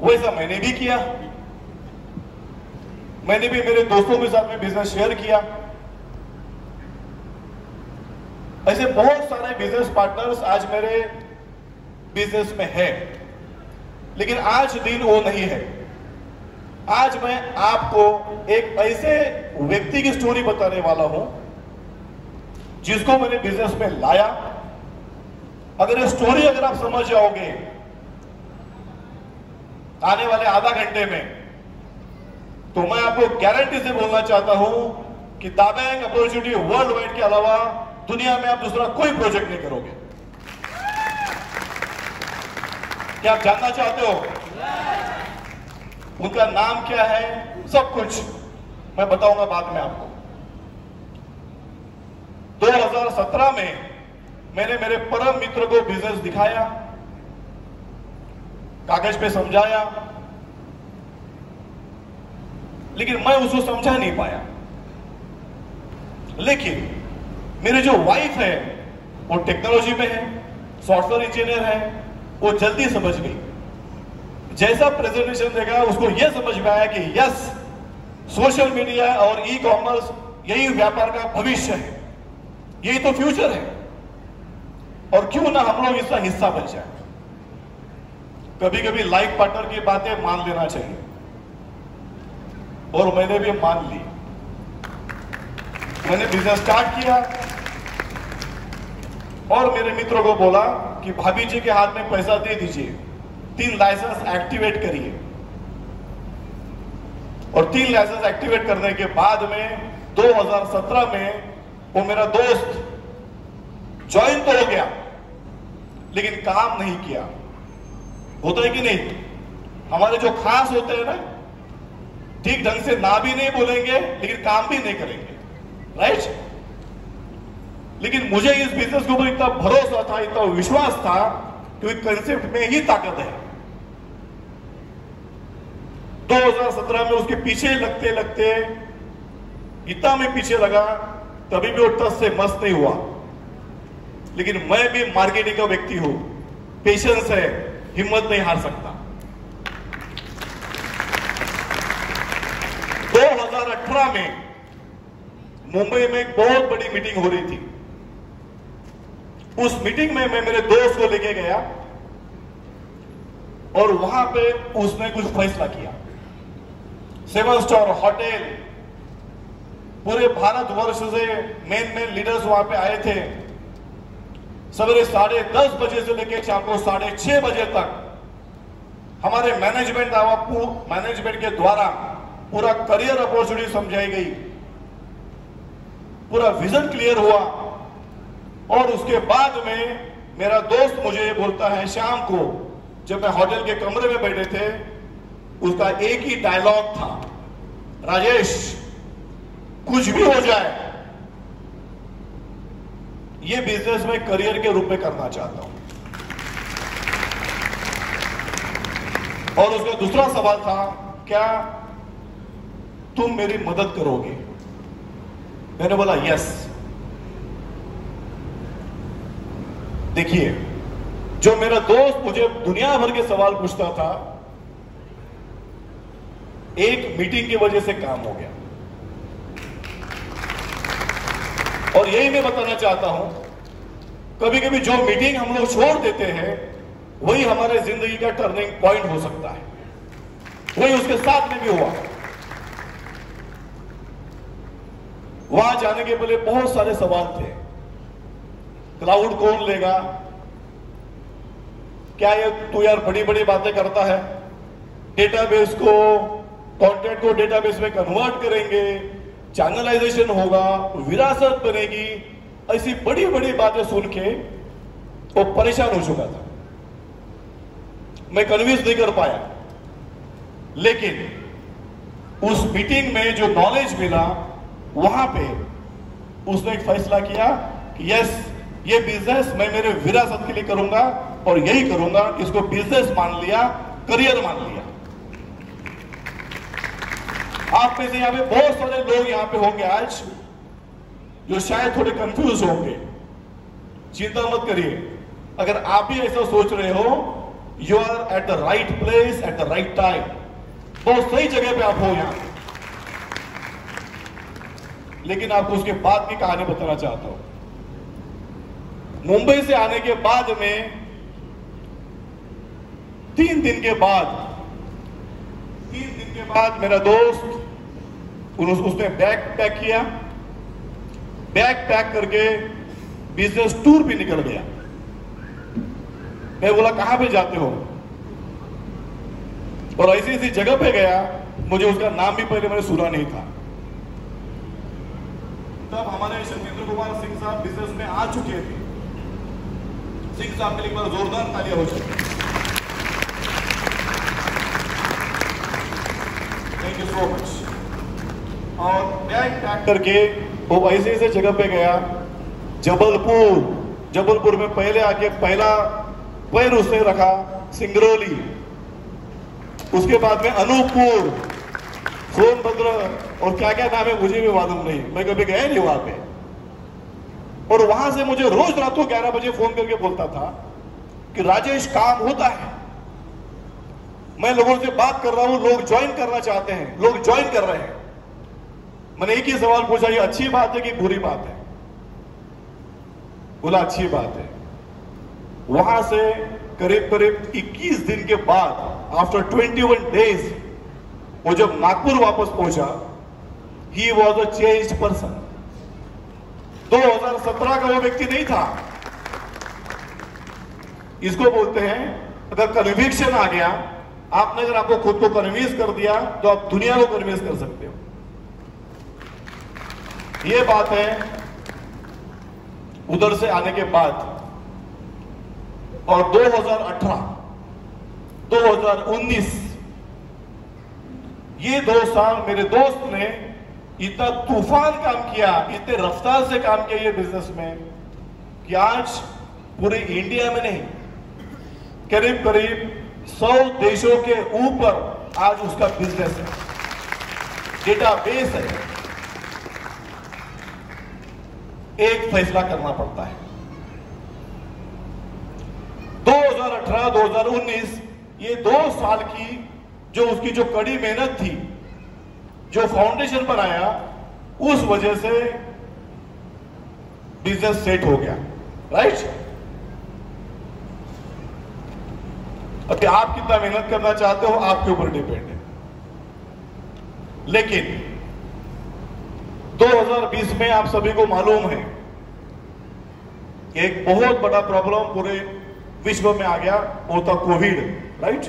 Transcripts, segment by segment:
वैसा मैंने भी किया। मैंने भी मेरे दोस्तों के साथ में बिजनेस शेयर किया। ऐसे बहुत सारे बिजनेस पार्टनर्स आज मेरे बिजनेस में हैं, लेकिन आज दिन वो नहीं है। आज मैं आपको एक ऐसे व्यक्ति की स्टोरी बताने वाला हूं जिसको मैंने बिजनेस में लाया। अगर ये स्टोरी अगर आप समझ जाओगे आने वाले आधा घंटे में, तो मैं आपको गारंटी से बोलना चाहता हूं कि दाबैंग अपॉर्चुनिटी वर्ल्ड वाइड के अलावा दुनिया में आप दूसरा कोई प्रोजेक्ट नहीं करोगे। क्या आप जानना चाहते हो उनका नाम क्या है? सब कुछ मैं बताऊंगा बाद में आपको। 2017 में मैंने मेरे परम मित्र को बिजनेस दिखाया, कागज पे समझाया, लेकिन मैं उसको समझा नहीं पाया। लेकिन मेरी जो वाइफ है वो टेक्नोलॉजी में है, सॉफ्टवेयर इंजीनियर है, वो जल्दी समझ गई। जैसा प्रेजेंटेशन देगा उसको यह समझ में आया कि यस, सोशल मीडिया और ई कॉमर्स यही व्यापार का भविष्य है, यही तो फ्यूचर है, और क्यों ना हम लोग इसका हिस्सा बन जाए। कभी कभी लाइफ पार्टनर की बातें मान लेना चाहिए, और मैंने भी मान ली। मैंने बिजनेस स्टार्ट किया और मेरे मित्रों को बोला कि भाभी जी के हाथ में पैसा दे दीजिए, 3 लाइसेंस एक्टिवेट करिए। और 3 लाइसेंस एक्टिवेट करने के बाद में 2017 में वो मेरा दोस्त ज्वाइन तो हो गया, लेकिन काम नहीं किया। होता है कि नहीं? हमारे जो खास होते हैं ना, ठीक ढंग से ना भी नहीं बोलेंगे लेकिन काम भी नहीं करेंगे, राइट? लेकिन मुझे इस बिजनेस के ऊपर इतना भरोसा था, इतना विश्वास था, क्योंकि कंसेप्ट में ही ताकत है। 2017 में उसके पीछे लगते लगते इतना मैं पीछे लगा, तभी भी वो टस से मस्त नहीं हुआ। लेकिन मैं भी मार्केटिंग का व्यक्ति हूं, पेशेंस है, हिम्मत नहीं हार सकता। 2018 में मुंबई में एक बहुत बड़ी मीटिंग हो रही थी। उस मीटिंग में मैं मेरे दोस्त को लेके गया और वहां पे उसने कुछ फैसला किया। 7 स्टार होटल, पूरे भारतवर्ष से मेन लीडर्स वहां पे आए थे। सवेरे 10:30 बजे से लेकर शाम को 6:30 बजे तक हमारे मैनेजमेंट के द्वारा पूरा करियर अपॉर्चुनिटी समझाई गई, पूरा विजन क्लियर हुआ। और उसके बाद में मेरा दोस्त मुझे ये बोलता है, शाम को जब मैं होटल के कमरे में बैठे थे, उसका एक ही डायलॉग था, राजेश कुछ भी हो जाए, ये बिजनेस में करियर के रूप में करना चाहता हूं। और उसका दूसरा सवाल था, क्या तुम मेरी मदद करोगे? मैंने बोला यस। देखिए, जो मेरा दोस्त मुझे दुनिया भर के सवाल पूछता था, एक मीटिंग की वजह से काम हो गया। और यही मैं बताना चाहता हूं, कभी कभी जो मीटिंग हम लोग छोड़ देते हैं, वही हमारे जिंदगी का टर्निंग पॉइंट हो सकता है। वही उसके साथ में भी हुआ। वहां जाने के पहले बहुत सारे सवाल थे। क्लाउड कौन लेगा? क्या ये तू यार बड़ी बड़ी बातें करता है? डेटाबेस को, कॉन्टेंट को डेटाबेस में कन्वर्ट करेंगे, चैनलाइजेशन होगा, विरासत बनेगी, ऐसी बड़ी बड़ी बातें सुन के वो परेशान हो चुका था। मैं कन्विंस नहीं कर पाया। लेकिन उस मीटिंग में जो नॉलेज मिला, वहां पे उसने एक फैसला किया कि यस, ये बिजनेस मैं मेरे विरासत के लिए करूंगा और यही करूंगा। इसको बिजनेस मान लिया, करियर मान लिया। आप में से यहां पे बहुत सारे लोग यहां पे होंगे आज जो शायद थोड़े कंफ्यूज होंगे। चिंता मत करिए, अगर आप भी ऐसा सोच रहे हो you are at the right place at the right time. बहुत सही जगह पे आप हो यहां। लेकिन आपको उसके बाद की कहानी बताना चाहता हूं। मुंबई से आने के बाद में 3 दिन के बाद मेरा दोस्त उसने बैग पैक किया। बैग पैक करके बिजनेस टूर भी निकल गया। मैं बोला कहां पे जाते हो? और ऐसी ऐसी जगह पे गया, मुझे उसका नाम भी पहले मैंने सुना नहीं था। तब हमारे शैलेंद्र कुमार सिंह साहब बिजनेस में आ चुके थे। सिंह साहब के लिए एक बार जोरदार तालियां हो चुकी। Thank you so much. और बैग पैक करके वो ऐसे ऐसे जगह पे गया। जबलपुर में पहले आके पहला पैर उसने रखा सिंगरौली, उसके बाद में अनूपपुर, सोनभद्र और क्या क्या नाम है मुझे भी मालूम नहीं, मैं कभी गया नहीं वहां पे। और वहां से मुझे रोज रात को 11 बजे फोन करके बोलता था कि राजेश काम होता है, मैं लोगों से बात कर रहा हूं, लोग ज्वाइन करना चाहते हैं, लोग ज्वाइन कर रहे हैं। मैंने एक ही सवाल पूछा, ये अच्छी बात है कि बुरी बात है? बोला अच्छी बात है। वहां से करीब 21 दिन के बाद, आफ्टर 21 डेज, वो जब नागपुर वापस पहुंचा, he was a changed person. 2017 का वो व्यक्ति नहीं था। इसको बोलते हैं, अगर कन्विक्शन आ गया, आपने अगर आपको खुद को कन्विंस कर दिया तो आप दुनिया को कन्विंस कर सकते हो। ये बात है उधर से आने के बाद। और 2018, 2019 ये 2 साल मेरे दोस्त ने इतना तूफान काम किया, इतने रफ्तार से काम किया ये बिजनेस में, कि आज पूरे इंडिया में नहीं, करीब 100 देशों के ऊपर आज उसका बिजनेस है, डेटाबेस है। एक फैसला करना पड़ता है। 2018-2019 ये 2 साल की जो उसकी जो कड़ी मेहनत थी, जो फाउंडेशन बनाया, उस वजह से बिजनेस सेट हो गया। राइट? अभी आप कितना मेहनत करना चाहते हो आपके ऊपर डिपेंड है। लेकिन 2020 में आप सभी को मालूम है एक बहुत बड़ा प्रॉब्लम पूरे विश्व में आ गया, वो था कोविड। राइट?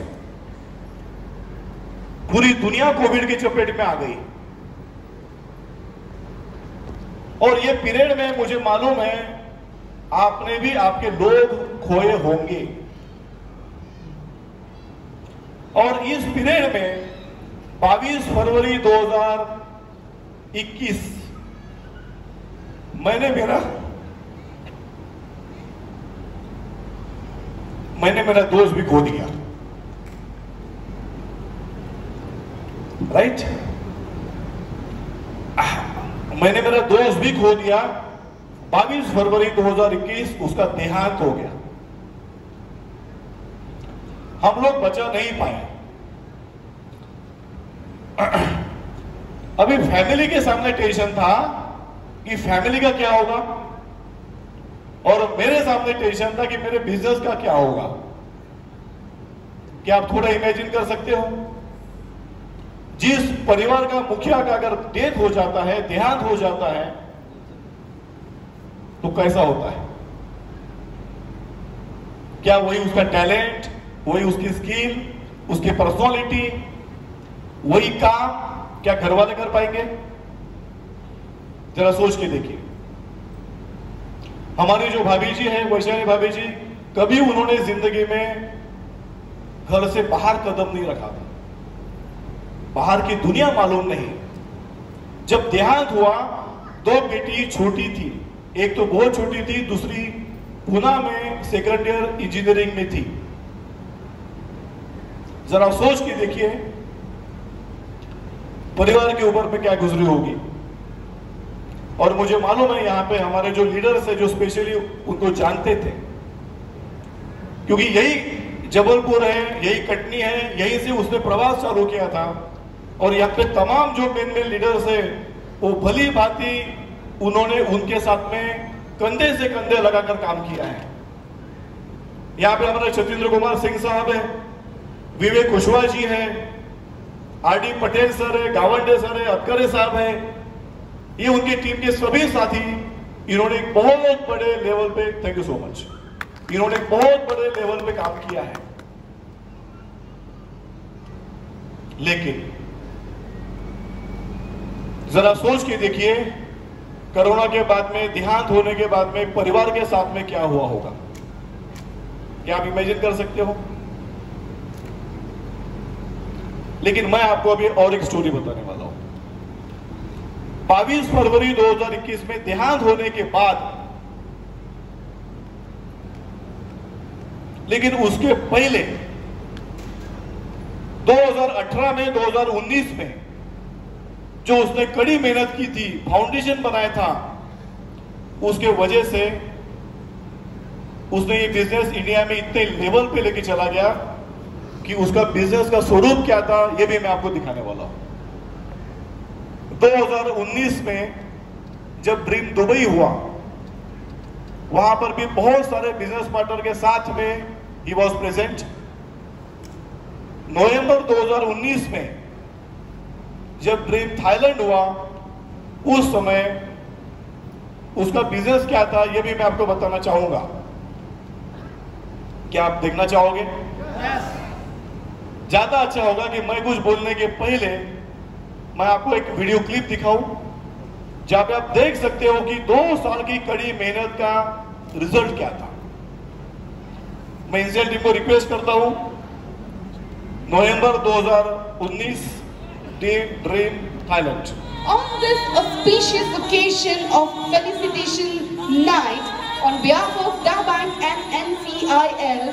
पूरी दुनिया कोविड की चपेट में आ गई। और ये पीरियड में मुझे मालूम है आपने भी आपके लोग खोए होंगे। और इस पीरियड में 22 फरवरी 2021 मैंने मेरा दोस्त भी खो दिया। राइट? मैंने मेरा दोस्त भी खो दिया। 22 फरवरी 2021 उसका देहांत हो गया। हम लोग बचा नहीं पाए। अभी फैमिली के सामने टेंशन था कि फैमिली का क्या होगा, और मेरे सामने टेंशन था कि मेरे बिजनेस का क्या होगा। क्या आप थोड़ा इमेजिन कर सकते हो? जिस परिवार का मुखिया का अगर डेथ हो जाता है, देहांत हो जाता है, तो कैसा होता है? क्या वही उसका टैलेंट, वही उसकी स्किल, उसकी पर्सनालिटी, वही काम क्या घर वाले कर पाएंगे? जरा सोच के देखिए। हमारी जो भाभी जी हैं, वैशाली भाभी जी, कभी उन्होंने जिंदगी में घर से बाहर कदम नहीं रखा था। बाहर की दुनिया मालूम नहीं। जब देहांत हुआ, 2 बेटी छोटी थी, एक तो बहुत छोटी थी, दूसरी पुणे में सेकंड ईयर इंजीनियरिंग में थी। जरा सोच के देखिए परिवार के ऊपर पे क्या गुजरी होगी। और मुझे मालूम है यहाँ पे हमारे जो लीडर्स है, जो स्पेशली उनको जानते थे, क्योंकि यही जबलपुर है, यही कटनी है, यहीं से उसने प्रवास चालू किया था। और यहाँ पे तमाम जो मेन लीडर्स है वो भली भांति उन्होंने उनके साथ में कंधे से कंधे लगाकर काम किया है। यहाँ पे हमारे सत्येंद्र कुमार सिंह साहब है, विवेक कुशवाहा जी है, आरडी पटेल सर है, गावंडे सर है, अतकरे साहब है, ये उनकी टीम के सभी साथी। इन्होंने एक बहुत बड़े लेवल पे, थैंक यू सो मच, इन्होंने एक बहुत बड़े लेवल पे काम किया है। लेकिन जरा सोच के देखिए, कोरोना के बाद में, देहांत होने के बाद में परिवार के साथ में क्या हुआ होगा। क्या आप इमेजिन कर सकते हो? लेकिन मैं आपको अभी और एक स्टोरी बताने वाला हूं। 22 फरवरी 2021 में देहांत होने के बाद, लेकिन उसके पहले 2018 में, 2019 में जो उसने कड़ी मेहनत की थी, फाउंडेशन बनाया था, उसके वजह से उसने ये बिजनेस इंडिया में इतने लेवल पे लेके चला गया कि उसका बिजनेस का स्वरूप क्या था ये भी मैं आपको दिखाने वाला हूं। 2019 में जब ड्रीम दुबई हुआ, वहां पर भी बहुत सारे बिजनेस पार्टनर के साथ में ही वॉज प्रेजेंट। नवंबर 2019 में जब ड्रीम थाईलैंड हुआ, उस समय उसका बिजनेस क्या था ये भी मैं आपको बताना चाहूंगा। क्या आप देखना चाहोगे? ज्यादा अच्छा होगा कि मैं कुछ बोलने के पहले मैं आपको एक वीडियो क्लिप दिखाऊं, जहां पे आप देख सकते हो कि 2 साल की कड़ी मेहनत का रिजल्ट क्या था। मैं इंसियल टीम को रिक्वेस्ट करता हूं, नवंबर 2019 dream Thailand. On this auspicious occasion of felicitation night, on behalf of DABank and NCIL,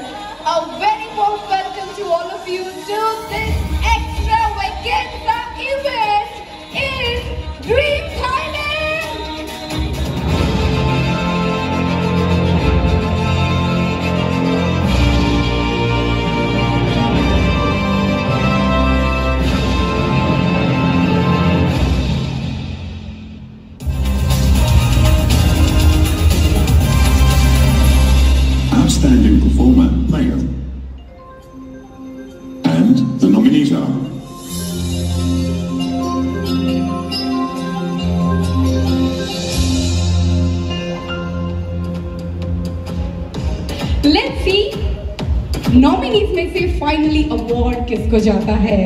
a very warm welcome to all of you to this extravaganza event in Dream Thailand. Outstanding performer male. And the nominees are Let's see nominees में से finally award किसको जाता है?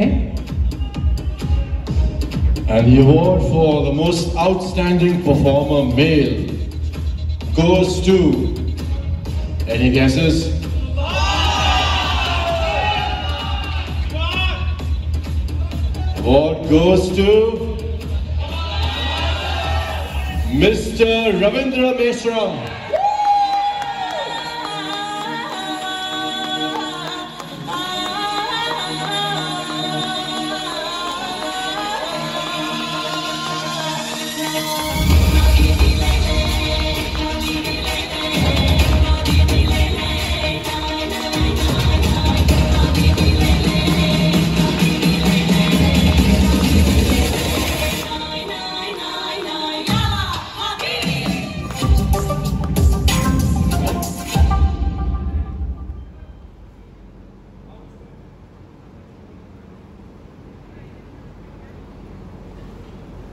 And the award for the most outstanding performer male goes to, any guesses? Award goes to Mr. Ravindra Meshram.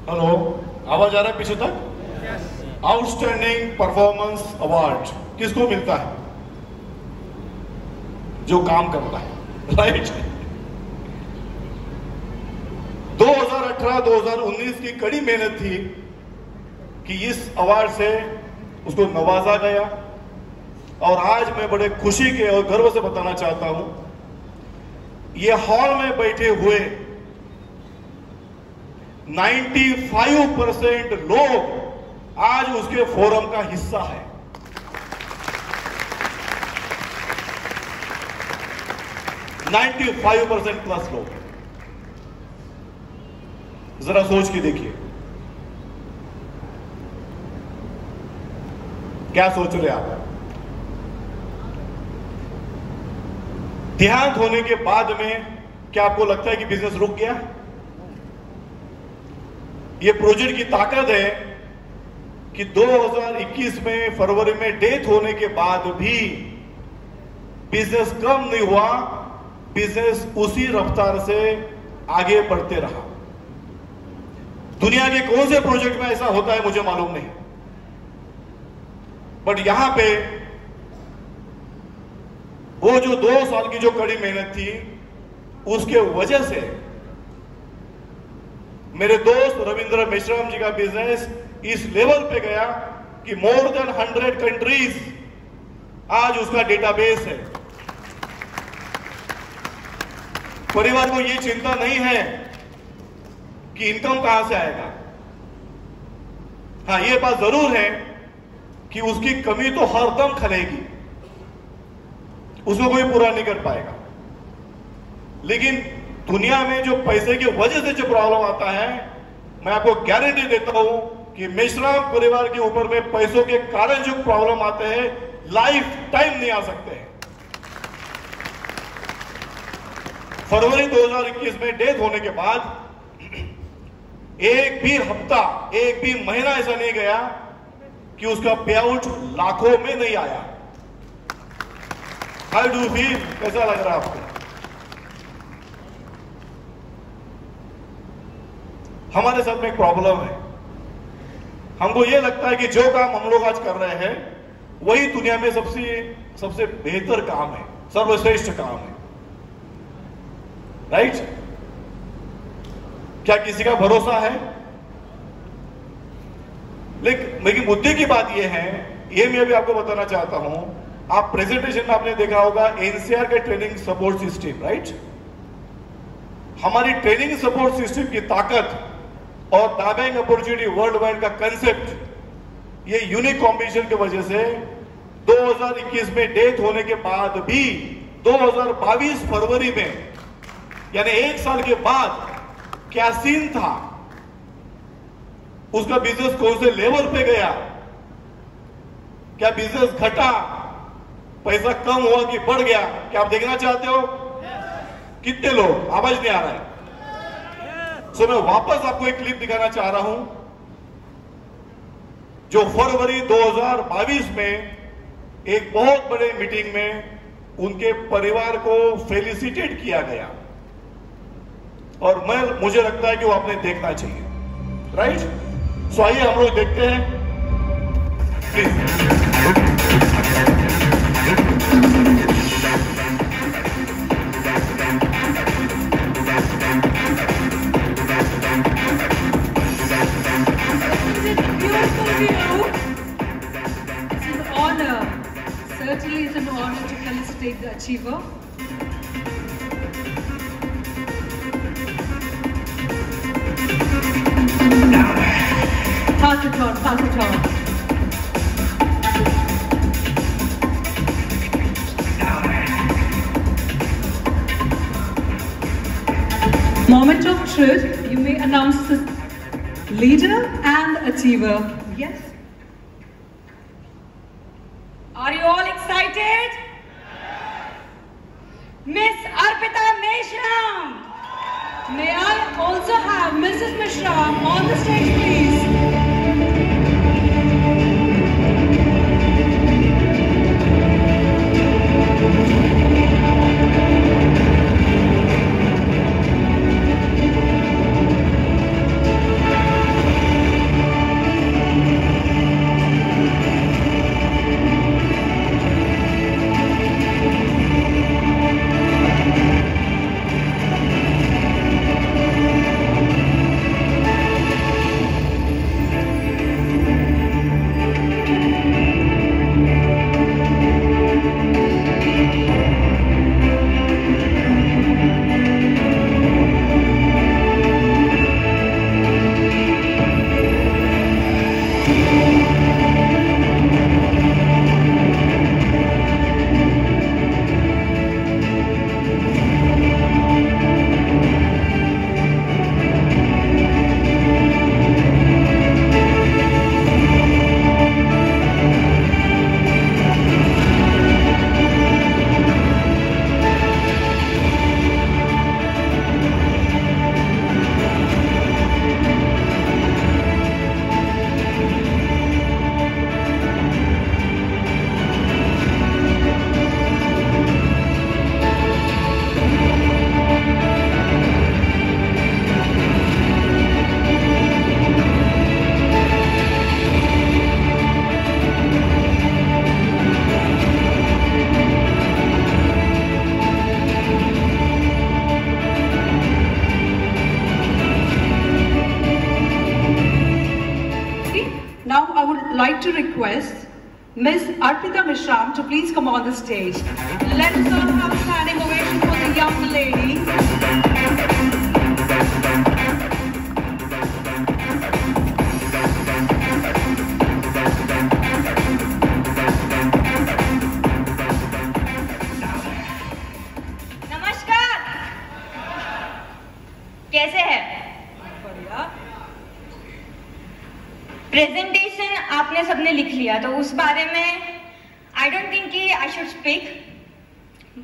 Hello, आवाज आ रहा है पीछे तक? आउटस्टैंडिंग परफॉर्मेंस अवार्ड किसको मिलता है? जो काम करता है, राइट? 2018-2019 की कड़ी मेहनत थी कि इस अवार्ड से उसको नवाजा गया। और आज मैं बड़े खुशी के और गर्व से बताना चाहता हूं, ये हॉल में बैठे हुए 95% लोग आज उसके फोरम का हिस्सा है। नाइन्टी 95% प्लस लोग। जरा सोच के देखिए, क्या सोच रहे आप? देहांत होने के बाद में क्या आपको लगता है कि बिजनेस रुक गया? ये प्रोजेक्ट की ताकत है कि 2021 में फरवरी में डेथ होने के बाद भी बिजनेस कम नहीं हुआ, बिजनेस उसी रफ्तार से आगे बढ़ते रहा। दुनिया के कौन से प्रोजेक्ट में ऐसा होता है मुझे मालूम नहीं, बट यहां पे वो जो 2 साल की जो कड़ी मेहनत थी, उसके वजह से मेरे दोस्त रविंद्र मेश्राम जी का बिजनेस इस लेवल पे गया कि मोर देन 100 कंट्रीज आज उसका डेटाबेस है। परिवार को ये चिंता नहीं है कि इनकम कहां से आएगा। हाँ, ये बात जरूर है कि उसकी कमी तो हरदम खलेगी, उसको कोई पूरा नहीं कर पाएगा। लेकिन दुनिया में जो पैसे की वजह से जो प्रॉब्लम आता है, मैं आपको गारंटी देता हूं कि मेश्राम परिवार के ऊपर में पैसों के कारण जो प्रॉब्लम आते हैं, लाइफ टाइम नहीं आ सकते हैं। फरवरी 2021 में डेथ होने के बाद एक भी हफ्ता, एक भी महीना ऐसा नहीं गया कि उसका पे आउट लाखों में नहीं आया। How do feel? कैसा लग रहा है आपको? हमारे साथ में एक प्रॉब्लम है, हमको यह लगता है कि जो काम हम लोग आज कर रहे हैं वही दुनिया में सबसे बेहतर काम है, सर्वश्रेष्ठ काम है, राइट? क्या किसी का भरोसा है? लेकिन मुद्दे की बात यह है, यह मैं भी आपको बताना चाहता हूं, आप प्रेजेंटेशन में आपने देखा होगा एनसीआर के ट्रेनिंग सपोर्ट सिस्टम, राइट? हमारी ट्रेनिंग सपोर्ट सिस्टम की ताकत और दाबैंग अपॉर्चुनिटी वर्ल्ड वाइड का कंसेप्ट, ये यूनिक कॉम्बिनेशन की वजह से 2021 में डेथ होने के बाद भी 2022 फरवरी में, यानी 1 साल के बाद क्या सीन था, उसका बिजनेस कौन से लेवल पे गया, क्या बिजनेस घटा, पैसा कम हुआ कि बढ़ गया, क्या आप देखना चाहते हो? कितने लोग? आवाज नहीं आ रहा है। सो मैं वापस आपको एक क्लिप दिखाना चाह रहा हूं जो फरवरी 2022 में एक बहुत बड़े मीटिंग में उनके परिवार को फेलिसिटेट किया गया, और मुझे लगता है कि वो आपने देखना चाहिए, राइट? सो आइए हम लोग देखते हैं, please. Certainly it's an honor to felicitate the achiever. Pass it on, pass it on. Moment of truth, you may announce the leader and the achiever. Yes? Are you all excited? Miss Arpita Meshram. May I also have Mrs. Meshram on the stage, please? like to request Miss Arpita Mishram to please come on the stage. Let us all have a standing ovation for the young lady. कैसे है? बढ़िया। Presentation आपने सबने लिख लिया, तो उस बारे में आई डोंट थिंक कि आई शुड स्पीक,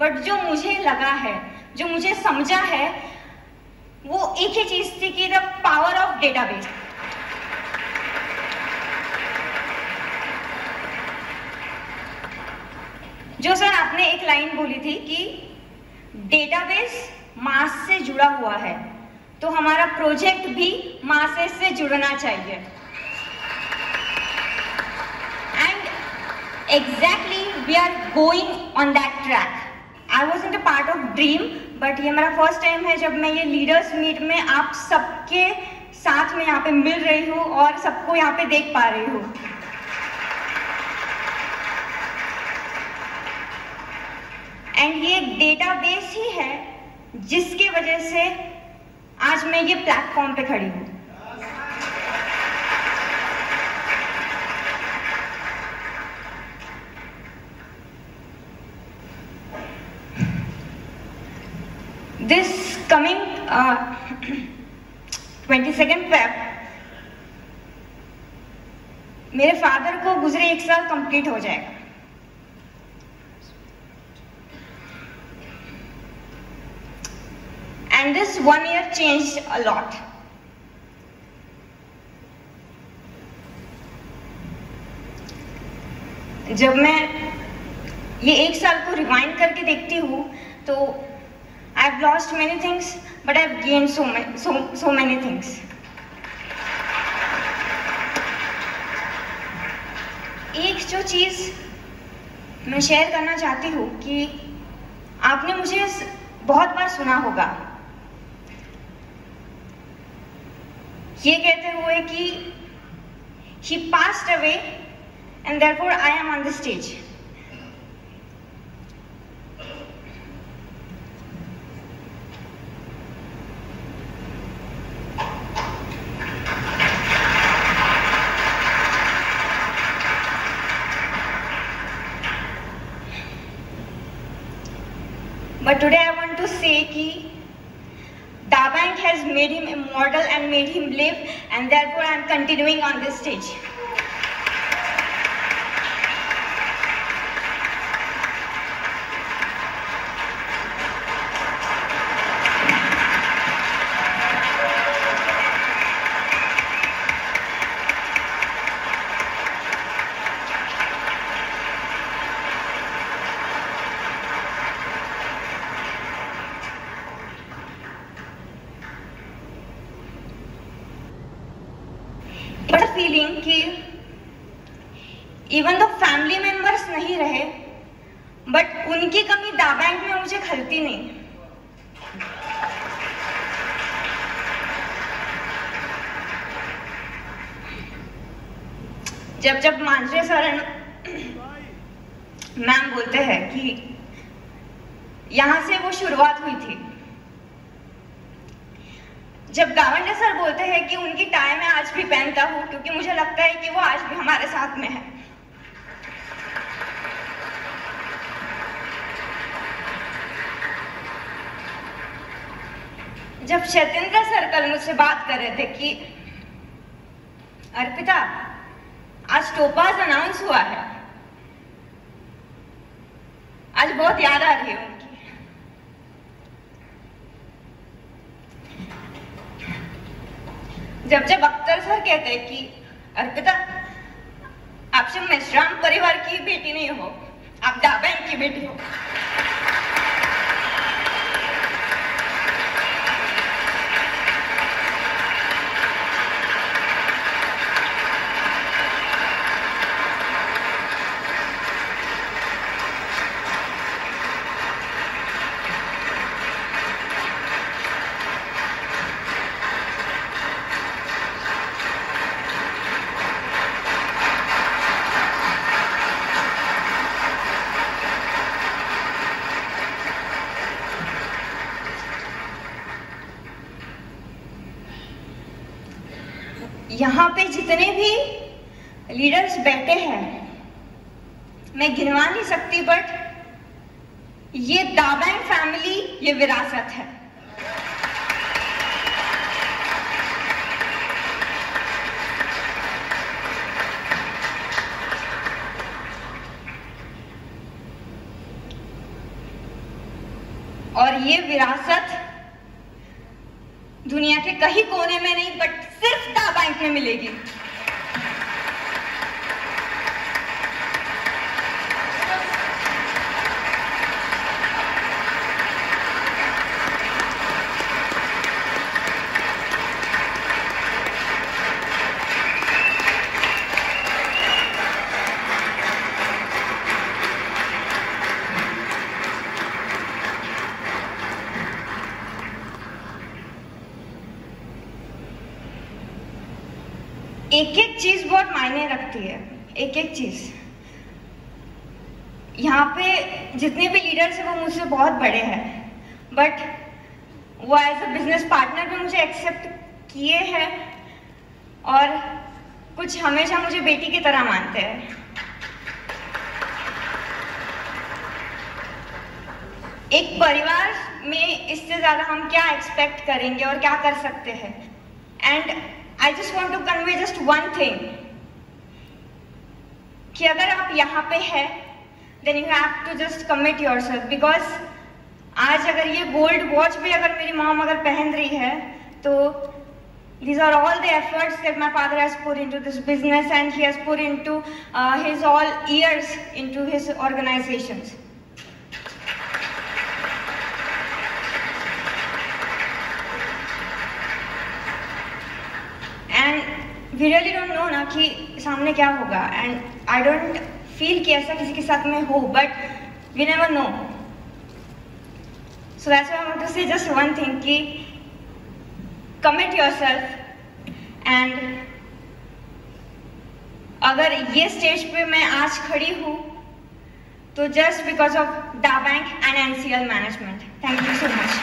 बट जो मुझे लगा है, जो मुझे समझा है, वो एक ही चीज थी कि द पावर ऑफ डेटाबेस। जो सर आपने एक लाइन बोली थी कि डेटाबेस मास से जुड़ा हुआ है, तो हमारा प्रोजेक्ट भी मासेस से जुड़ना चाहिए। And exactly we are going on that track. I was in the part of dream, but ये मेरा फर्स्ट टाइम है जब मैं ये लीडर्स मीट में आप सबके साथ में यहाँ पे मिल रही हूँ और सबको यहाँ पे देख पा रही हूँ। एंड ये डेटाबेस ही है जिसकी वजह से आज मैं ये प्लेटफॉर्म पे खड़ी हूँ। दिस कमिंग 22 Feb मेरे फादर को गुजरे 1 साल कंप्लीट हो जाएगा। And this 1 year changed a lot. जब मैं ये 1 साल को रिवाइंड करके देखती हूँ तो I've lost many things, but I've gained so many things. एक जो चीज मैं शेयर करना चाहती हूँ कि आपने मुझे बहुत बार सुना होगा ये कहते हुए कि he passed away and therefore I am on the stage. But today I want to say कि Dabank has made him immortal and made him live, and therefore I am continuing on this stage. Feeling कि even तो family members नहीं रहे, but उनकी कमी दाबैंक में मुझे खलती नहीं। जब मांजरे सर मैम बोलते हैं कि यहां से वो शुरुआत हुई थी, जब गावंडे सर बोलते हैं कि उनकी टाई मैं आज भी पहनता हूं क्योंकि मुझे लगता है कि वो आज भी हमारे साथ में है, जब सत्येंद्र सर कल मुझसे बात कर रहे थे कि अर्पिता आज टोपाज अनाउंस हुआ है, आज बहुत याद आ रही है उनकी। जब अख्तर सर कहते हैं कि अर्पिता आप सिर्फ मिश्राम परिवार की बेटी नहीं हो, आप दाबैंक की बेटी हो। यहाँ पे जितने भी लीडर्स बैठे हैं मैं गिनवा नहीं सकती, बट ये दाबैंग फैमिली, ये विरासत है। और ये विरासत दुनिया के कहीं कोने में नहीं, बट सिर्फ दाबैंग में मिलेगी। एक एक चीज बहुत मायने रखती है, एक एक चीज। यहाँ पे जितने भी लीडर्स हैं वो मुझसे बहुत बड़े हैं, बट वो एज अ बिजनेस पार्टनर भी मुझे एक्सेप्ट किए हैं और कुछ हमेशा मुझे बेटी की तरह मानते हैं। एक परिवार में इससे ज्यादा हम क्या एक्सपेक्ट करेंगे और क्या कर सकते हैं। And I just want to convey just one thing, कि अगर आप यहाँ पे हैं, then you have to just commit yourself, because आज अगर ये गोल्ड वॉच भी अगर मेरी मॉम अगर पहन रही है, तो these are all the efforts that my father has put into this business, and he has put into his all years into his organizations. And we really don't know ना कि सामने क्या होगा, and I don't feel कि ऐसा किसी के साथ में हो, but we never know. So that's why I want to say just one thing, कि commit yourself, and अगर ये स्टेज पे मैं आज खड़ी हूँ तो just because of दाबैंग and NCL management. Thank you so much.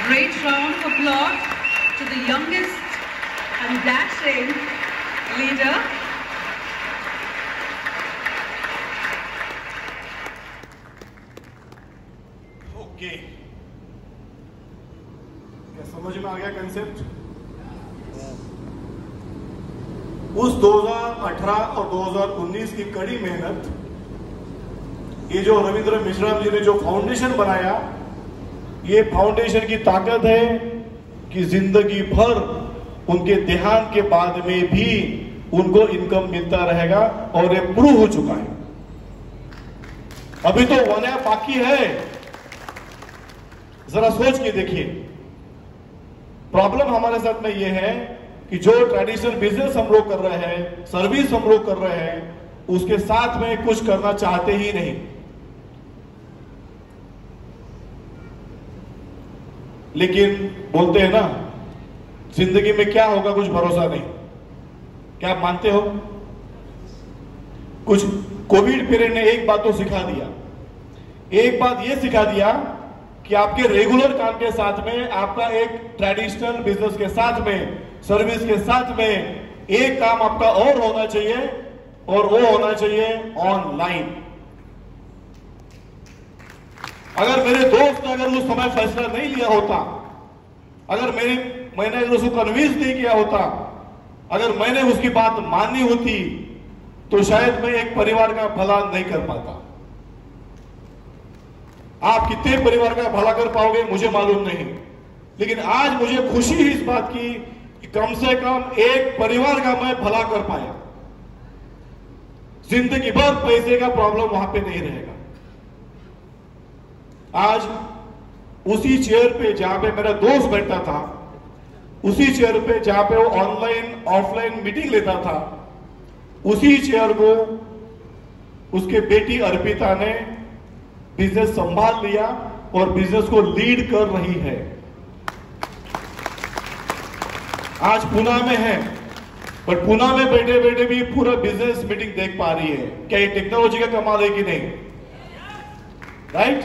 Great round of applause to the youngest and dashing leader. Okay, क्या समझ में आ गया कंसेप्ट? उस 2018 और 2019 की कड़ी मेहनत, ये जो रविंद्र मिश्राम जी ने जो फाउंडेशन बनाया, ये फाउंडेशन की ताकत है कि जिंदगी भर उनके देहांत के बाद में भी उनको इनकम मिलता रहेगा, और ये प्रूव हो चुका है। अभी तो 1 ईयर बाकी है। जरा सोच के देखिए, प्रॉब्लम हमारे साथ में ये है कि जो ट्रेडिशनल बिजनेस हम लोग कर रहे हैं, सर्विस हम लोग कर रहे हैं, उसके साथ में कुछ करना चाहते ही नहीं। लेकिन बोलते हैं ना, जिंदगी में क्या होगा कुछ भरोसा नहीं। क्या आप मानते हो? कुछ कोविड पीरियड ने एक बात तो सिखा दिया, एक बात यह सिखा दिया कि आपके रेगुलर काम के साथ में, आपका एक ट्रेडिशनल बिजनेस के साथ में, सर्विस के साथ में एक काम आपका और होना चाहिए, और वो होना चाहिए ऑनलाइन। अगर मेरे दोस्त ने अगर उस समय फैसला नहीं लिया होता, अगर मैंने अगर उसको कन्विंस नहीं किया होता, अगर मैंने उसकी बात मानी होती, तो शायद मैं एक परिवार का भला नहीं कर पाता। आप कितने परिवार का भला कर पाओगे मुझे मालूम नहीं, लेकिन आज मुझे खुशी है इस बात की कि कम से कम एक परिवार का मैं भला कर पाया। जिंदगी भर पैसे का प्रॉब्लम वहां पे नहीं रहेगा। आज उसी चेयर पे जहां पे मेरा दोस्त बैठता था, उसी चेयर पे जहां पे वो ऑनलाइन ऑफलाइन मीटिंग लेता था, उसी चेयर को उसके बेटी अर्पिता ने बिजनेस संभाल लिया और बिजनेस को लीड कर रही है। आज पुणे में है, पर पुणे में बैठे बैठे भी पूरा बिजनेस मीटिंग देख पा रही है। क्या ये टेक्नोलॉजी का कमाल है कि नहीं? राइट?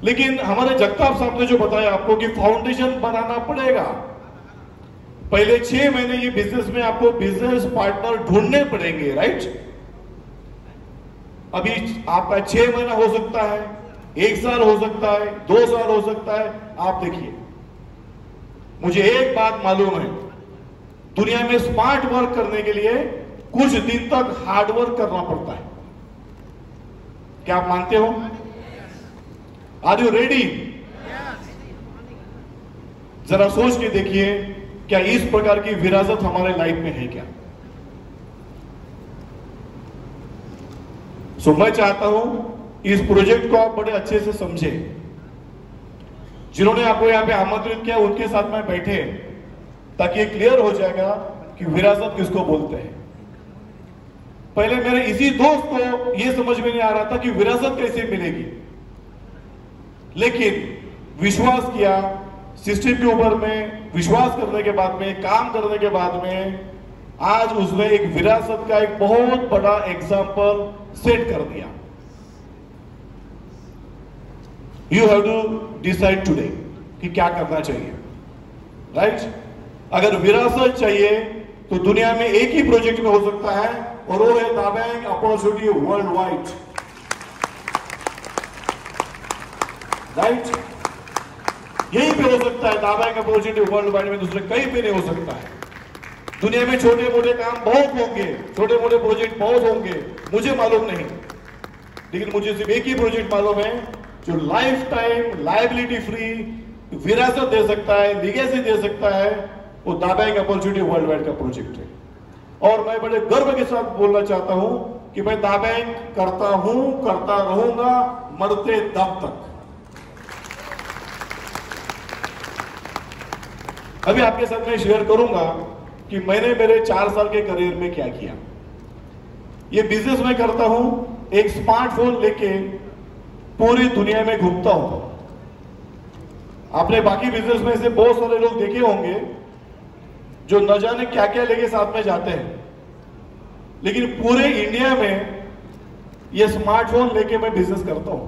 लेकिन हमारे जगताप साहब ने जो बताया आपको कि फाउंडेशन बनाना पड़ेगा, पहले 6 महीने ये बिजनेस में आपको बिजनेस पार्टनर ढूंढने पड़ेंगे, राइट? अभी आपका 6 महीना हो सकता है, 1 साल हो सकता है, 2 साल हो सकता है। आप देखिए, मुझे एक बात मालूम है, दुनिया में स्मार्ट वर्क करने के लिए कुछ दिन तक हार्ड वर्क करना पड़ता है। क्या आप मानते हो? Are you ready? जरा सोच के देखिए, क्या इस प्रकार की विरासत हमारे लाइफ में है क्या? सो मैं चाहता हूं इस प्रोजेक्ट को आप बड़े अच्छे से समझें। जिन्होंने आपको यहां पे आमंत्रित किया उनके साथ में बैठे, ताकि ये क्लियर हो जाएगा कि विरासत किसको बोलते हैं। पहले मेरे इसी दोस्त को यह समझ में नहीं आ रहा था कि विरासत कैसे मिलेगी, लेकिन विश्वास किया, सिस्टम के ऊपर में विश्वास करने के बाद में, काम करने के बाद में आज उसने एक विरासत का एक बहुत बड़ा एग्जाम्पल सेट कर दिया। You have to decide today कि क्या करना चाहिए, राइट? अगर विरासत चाहिए तो दुनिया में एक ही प्रोजेक्ट में हो सकता है, और वो है दाबैंग अपॉर्चुनिटी वर्ल्ड वाइड, राइट? यहीं पे हो सकता है दाबैंग अपॉर्चुनिटी वर्ल्ड वाइड में, दूसरे कहीं पे नहीं हो सकता है। दुनिया में छोटे मोटे काम बहुत होंगे, छोटे मोटे प्रोजेक्ट बहुत होंगे, मुझे मालूम नहीं, लेकिन मुझे सिर्फ एक ही प्रोजेक्ट मालूम है जो लाइफ टाइम लायबिलिटी फ्री विरासत दे सकता है, लीगेसी दे सकता है। वो दाबैंग अपॉर्चुनिटी वर्ल्ड वाइड का प्रोजेक्ट है। और मैं बड़े गर्व के साथ बोलना चाहता हूं कि मैं दाबैंग करता हूं, करता रहूंगा मरते दम तक। अभी आपके साथ मैं शेयर करूंगा कि मैंने मेरे 4 साल के करियर में क्या किया। ये बिजनेस मैं करता हूं, एक स्मार्टफोन लेके पूरी दुनिया में घूमता हूं। आपने बाकी बिजनेस में से बहुत सारे लोग देखे होंगे जो न जाने क्या क्या लेके साथ में जाते हैं, लेकिन पूरे इंडिया में ये स्मार्टफोन लेके मैं बिजनेस करता हूं।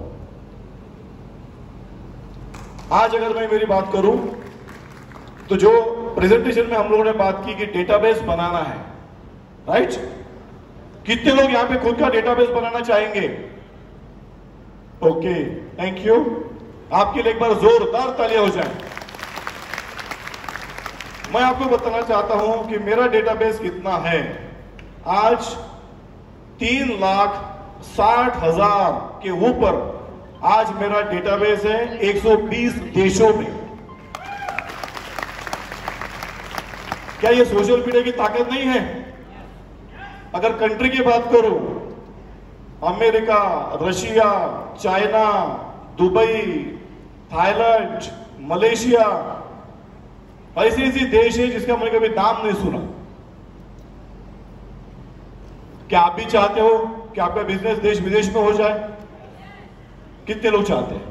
आज अगर मैं मेरी बात करूं तो जो प्रेजेंटेशन में हम लोगों ने बात की कि डेटाबेस बनाना है, राइट? कितने लोग यहां पे खुद का डेटाबेस बनाना चाहेंगे? Okay, thank you. आपके लिए एक बार जोरदार तालियां हो जाए। मैं आपको बताना चाहता हूं कि मेरा डेटाबेस कितना है। आज 3,60,000 के ऊपर आज मेरा डेटाबेस है 120 देशों में। क्या ये सोशल मीडिया की ताकत नहीं है? अगर कंट्री की बात करूं, America, Russia, China, Dubai, Thailand, Malaysia, ऐसे ऐसे देश है जिसका मैंने कभी नाम नहीं सुना। क्या आप भी चाहते हो कि आपका बिजनेस देश विदेश में हो जाए? कितने लोग चाहते हैं?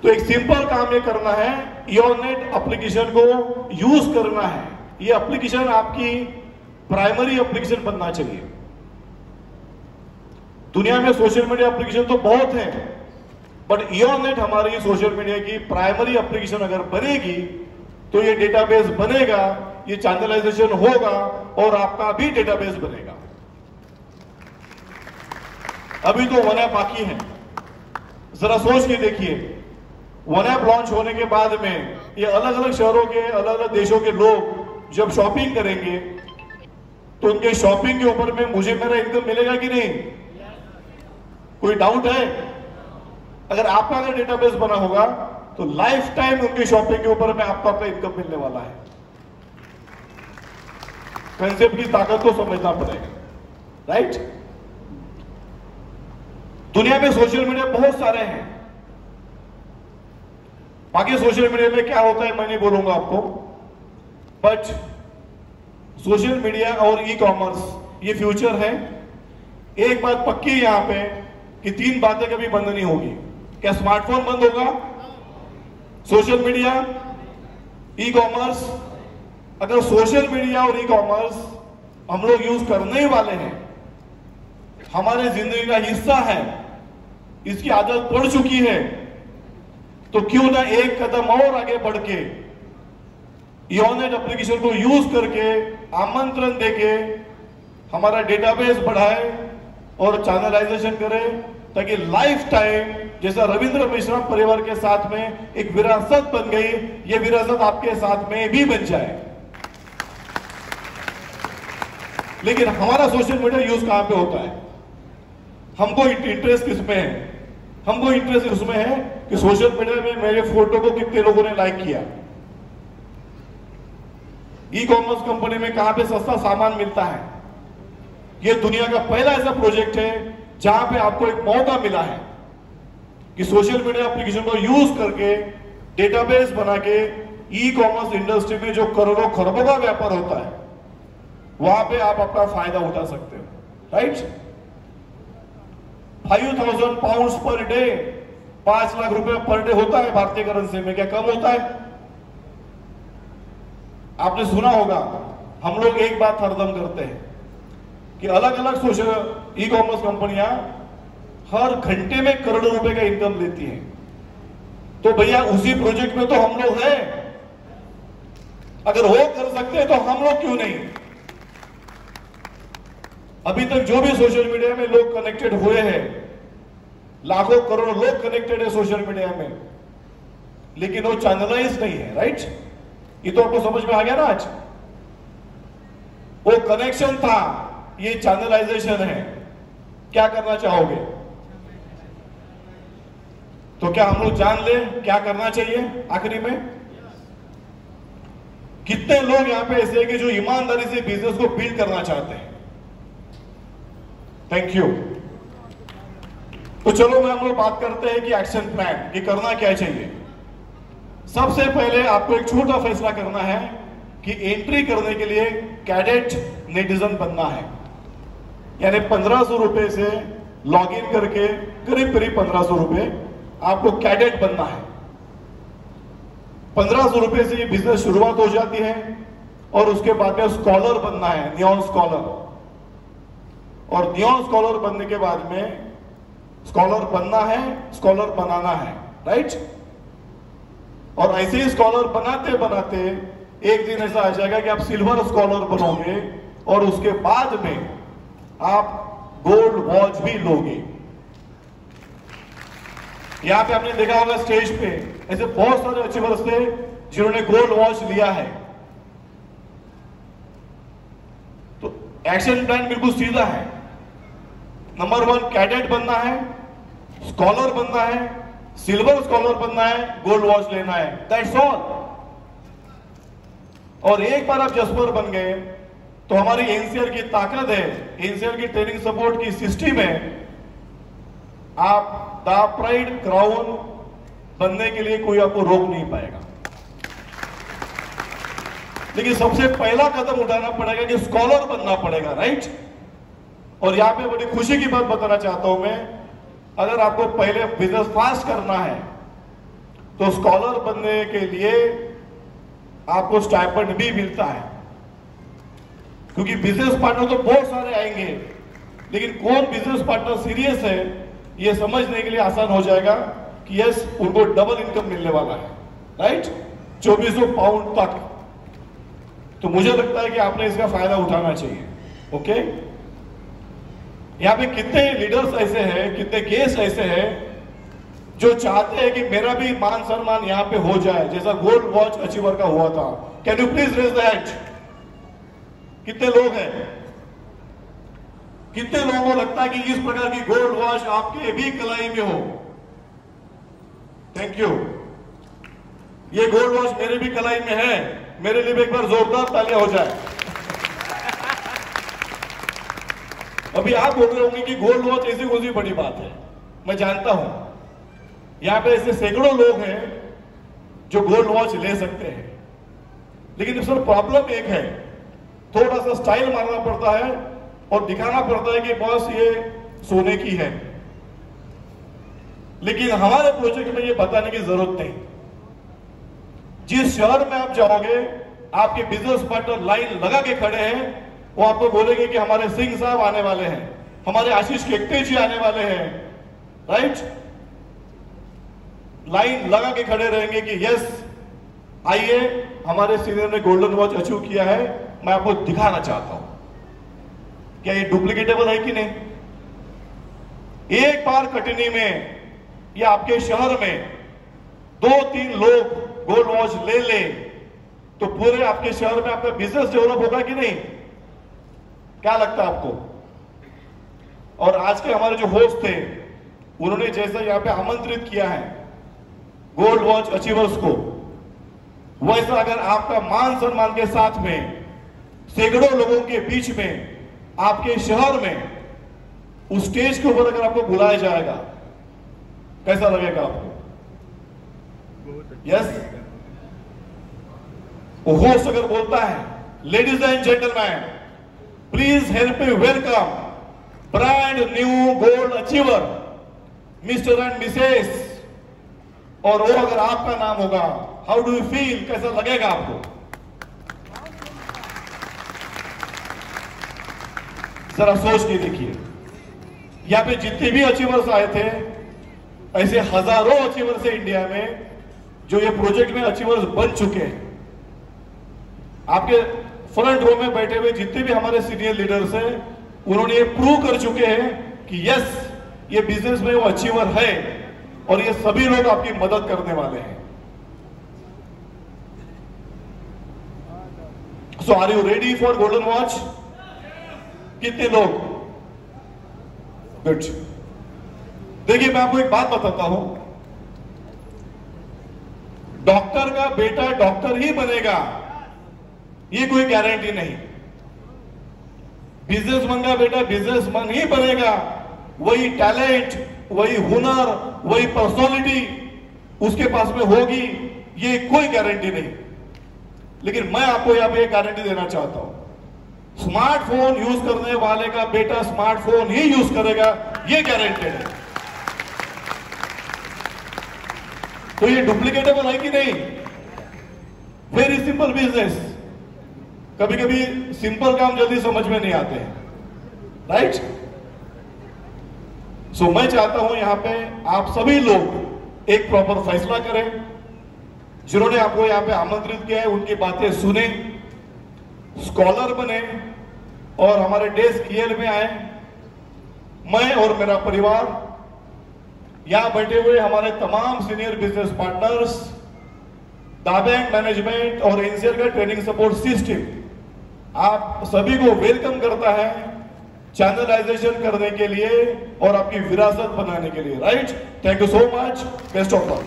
तो एक सिंपल काम ये करना है, योरनेट एप्लीकेशन को यूज करना है। ये एप्लीकेशन आपकी प्राइमरी एप्लीकेशन बनना चाहिए। दुनिया में सोशल मीडिया एप्लीकेशन तो बहुत है, बट योरनेट हमारी सोशल मीडिया की प्राइमरी एप्लीकेशन अगर बनेगी तो ये डेटाबेस बनेगा, ये चैनलाइजेशन होगा और आपका भी डेटाबेस बनेगा। अभी तो वन ऐप बाकी है। जरा सोच के देखिए, वन ऐप लॉन्च होने के बाद में ये अलग अलग शहरों के, अलग अलग देशों के लोग जब शॉपिंग करेंगे तो उनके शॉपिंग के ऊपर में मुझे मेरा इनकम मिलेगा कि नहीं? कोई डाउट है? अगर आपका अगर डेटाबेस बना होगा तो लाइफ टाइम उनकी शॉपिंग के ऊपर में आपको आपका इनकम मिलने वाला है। कंसेप्ट की ताकत को समझना पड़ेगा, राइट? दुनिया में सोशल मीडिया बहुत सारे हैं। बाकी सोशल मीडिया में क्या होता है मैं नहीं बोलूंगा आपको, बट सोशल मीडिया और ई कॉमर्स ये फ्यूचर है। एक बात पक्की है यहां पे कि 3 बातें कभी बंद नहीं होगी। क्या स्मार्टफोन बंद होगा? Social media, e commerce. अगर सोशल मीडिया और ई कॉमर्स हम लोग यूज करने ही वाले हैं, हमारे जिंदगी का हिस्सा है, इसकी आदत पड़ चुकी है, तो क्यों ना एक कदम और आगे बढ़ के ईओनेट एप्लीकेशन को यूज करके आमंत्रण देके हमारा डेटाबेस बढ़ाए और चैनलाइजेशन करें, ताकि लाइफ टाइम जैसा रविंद्र मेश्राम परिवार के साथ में एक विरासत बन गई, ये विरासत आपके साथ में भी बन जाए। लेकिन हमारा सोशल मीडिया यूज कहां पे होता है? हमको इंटरेस्ट किसमें है? हमको इंटरेस्ट उसमें है कि सोशल मीडिया में मेरे फोटो को कितने लोगों ने लाइक किया, ई कॉमर्स कंपनी में कहां पे सस्ता सामान मिलता है। ये दुनिया का पहला ऐसा प्रोजेक्ट है जहां पे आपको एक मौका मिला है कि सोशल मीडिया एप्लीकेशन को यूज करके डेटाबेस बना के ई कॉमर्स इंडस्ट्री में जो करोड़ों खरबों का व्यापार होता है वहां पे आप अपना फायदा उठा सकते हो, right. 5,000 pound per day, 5 lakh रुपए पर डे होता है भारतीय करेंसी में, क्या कम होता है? आपने सुना होगा, हम लोग एक बात हरदम करते हैं कि अलग अलग सोशल ई कॉमर्स कंपनियां हर घंटे में करोड़ों रुपए का इनकम लेती हैं। तो भैया उसी प्रोजेक्ट में तो हम लोग हैं, अगर वो कर सकते हैं तो हम लोग क्यों नहीं? अभी तक जो भी सोशल मीडिया में लोग कनेक्टेड हुए हैं, लाखों करोड़ों लोग कनेक्टेड है सोशल मीडिया में, लेकिन वो चैनलाइज नहीं है, राइट। ये तो आपको समझ में आ गया ना आज? वो कनेक्शन था, ये चैनलाइजेशन है। क्या करना चाहोगे? तो क्या हम लोग जान ले क्या करना चाहिए आखिरी में? कितने लोग यहां पे ऐसे हैं कि जो ईमानदारी से बिजनेस को बिल्ड करना चाहते हैं? Thank you. तो चलो मैं हम लोग बात करते हैं कि एक्शन प्लान, ये करना क्या चाहिए। सबसे पहले आपको एक छोटा फैसला करना है कि एंट्री करने के लिए कैडेट नेटिजन बनना है, यानी 1500 रुपए से लॉग इन करके करीब करीब 1500 रुपए आपको कैडेट बनना है। 1500 रुपए से ये बिजनेस शुरुआत हो जाती है और उसके बाद में स्कॉलर बनना है, नियॉन स्कॉलर। और नियॉन स्कॉलर बनने के बाद में स्कॉलर बनना है, स्कॉलर बनाना है, राइट। और ऐसे ही स्कॉलर बनाते बनाते एक दिन ऐसा आ जाएगा कि आप सिल्वर स्कॉलर बनोगे और उसके बाद में आप गोल्ड वॉच भी लोगे। यहां पे आपने देखा होगा स्टेज पे ऐसे बहुत सारे अचीवर्स थे जिन्होंने गोल्ड वॉच लिया है। तो एक्शन प्लान बिल्कुल सीधा है। नंबर 1 कैडेट बनना है, स्कॉलर बनना है, सिल्वर स्कॉलर बनना है, गोल्ड वॉच लेना है, दैट्स ऑल। और एक बार आप जसपर बन गए तो हमारी एनसीआर की ताकत है, एनसीआर की ट्रेनिंग सपोर्ट की सिस्टम है, आप द प्राइड क्राउन बनने के लिए कोई आपको रोक नहीं पाएगा। लेकिन सबसे पहला कदम उठाना पड़ेगा कि स्कॉलर बनना पड़ेगा, राइट। और यहां पे बड़ी खुशी की बात बताना चाहता हूं मैं, अगर आपको पहले बिजनेस फास्ट करना है तो स्कॉलर बनने के लिए आपको स्टाइपेंड भी मिलता है, क्योंकि बिजनेस पार्टनर तो बहुत सारे आएंगे, लेकिन कौन बिजनेस पार्टनर सीरियस है ये समझने के लिए आसान हो जाएगा कि यस उनको डबल इनकम मिलने वाला है, राइट, 2400 पाउंड तक। तो मुझे लगता है कि आपने इसका फायदा उठाना चाहिए, ओके। यहां पे कितने लीडर्स ऐसे हैं, कितने गेस्ट ऐसे हैं जो चाहते हैं कि मेरा भी मान सम्मान यहां पे हो जाए जैसा गोल्ड वॉच अचीवर का हुआ था। Can you please raise the hand? कितने लोग हैं? कितने लोगों को लगता है कि इस प्रकार की गोल्ड वॉच आपके भी कलाई में हो? Thank you. ये गोल्ड वॉच मेरे भी कलाई में है, मेरे लिए भी एक बार जोरदार तालियां हो जाए। अभी आप बोल रहे होंगे कि गोल्ड वॉच ऐसी कोई बड़ी बात है, मैं जानता हूं यहां पे ऐसे सैकड़ों लोग हैं जो गोल्ड वॉच ले सकते हैं, लेकिन सर प्रॉब्लम एक है, थोड़ा सा स्टाइल मारना पड़ता है और दिखाना पड़ता है कि बॉस ये सोने की है। लेकिन हमारे प्रोजेक्ट में ये बताने की जरूरत नहीं। जिस शहर में आप जाओगे आपके बिजनेस पार्टनर लाइन लगा के खड़े हैं, वो आपको बोलेंगे कि हमारे सिंह साहब आने वाले हैं, हमारे आशीष केकटे जी आने वाले हैं, राइट। लाइन लगा के खड़े रहेंगे कि यस आइए, हमारे सीनियर ने गोल्डन वॉच अचीव किया है, मैं आपको दिखाना चाहता हूं क्या ये डुप्लीकेटेबल है कि नहीं। एक बार कटनी में या आपके शहर में 2-3 लोग गोल्ड वॉच ले तो पूरे आपके शहर में आपका बिजनेस डेवलप होगा कि नहीं, क्या लगता है आपको। और आज के हमारे जो होस्ट थे, उन्होंने जैसा यहां पे आमंत्रित किया है गोल्ड वॉच अचीवर्स को, वैसा अगर आपका मान सम्मान के साथ में सैकड़ों लोगों के बीच में आपके शहर में उस स्टेज के ऊपर अगर आपको बुलाया जाएगा, कैसा लगेगा आपको। यस, वो होस्ट अगर बोलता है, ladies and gentleman please help me welcome brand new gold achiever mister and Mrs, और वो अगर आपका नाम होगा, हाउ डू यू फील, कैसा लगेगा आपको। जरा सोच के देखिए, यहां पे जितने भी अचीवर्स आए थे, ऐसे हजारों अचीवर्स है इंडिया में जो ये प्रोजेक्ट में अचीवर्स बन चुके हैं। आपके फ्रंट रो में बैठे हुए जितने भी हमारे सीनियर लीडर्स हैं, उन्होंने ये प्रूव कर चुके हैं कि यस, ये बिजनेस में वो अचीवर है और ये सभी लोग आपकी मदद करने वाले हैं। So are you ready for golden watch? कितने लोग? गुड। देखिए, मैं आपको एक बात बताता हूं, डॉक्टर का बेटा डॉक्टर ही बनेगा ये कोई गारंटी नहीं। बिजनेसमैन का बेटा बिजनेसमैन ही बनेगा, वही टैलेंट, वही हुनर, वही पर्सनालिटी उसके पास में होगी, ये कोई गारंटी नहीं। लेकिन मैं आपको यहां पे एक गारंटी देना चाहता हूं, स्मार्टफोन यूज करने वाले का बेटा स्मार्टफोन ही यूज करेगा, ये गारंटेड है। तो ये डुप्लीकेटेबल है कि नहीं? Very simple business. कभी कभी सिंपल काम जल्दी समझ में नहीं आते हैं, राइट। सो मैं चाहता हूं यहां पे आप सभी लोग एक प्रॉपर फैसला करें। जिन्होंने आपको यहां पे आमंत्रित किया है उनकी बातें सुने, स्कॉलर बने और हमारे डेस्क ईएल में आए। मैं और मेरा परिवार, यहां बैठे हुए हमारे तमाम सीनियर बिजनेस पार्टनर्स, दाबैंक मैनेजमेंट और एनसीआर का ट्रेनिंग सपोर्ट सिस्टम आप सभी को वेलकम करता है चैनलाइजेशन करने के लिए और आपकी विरासत बनाने के लिए, right. Thank you so much, best of luck.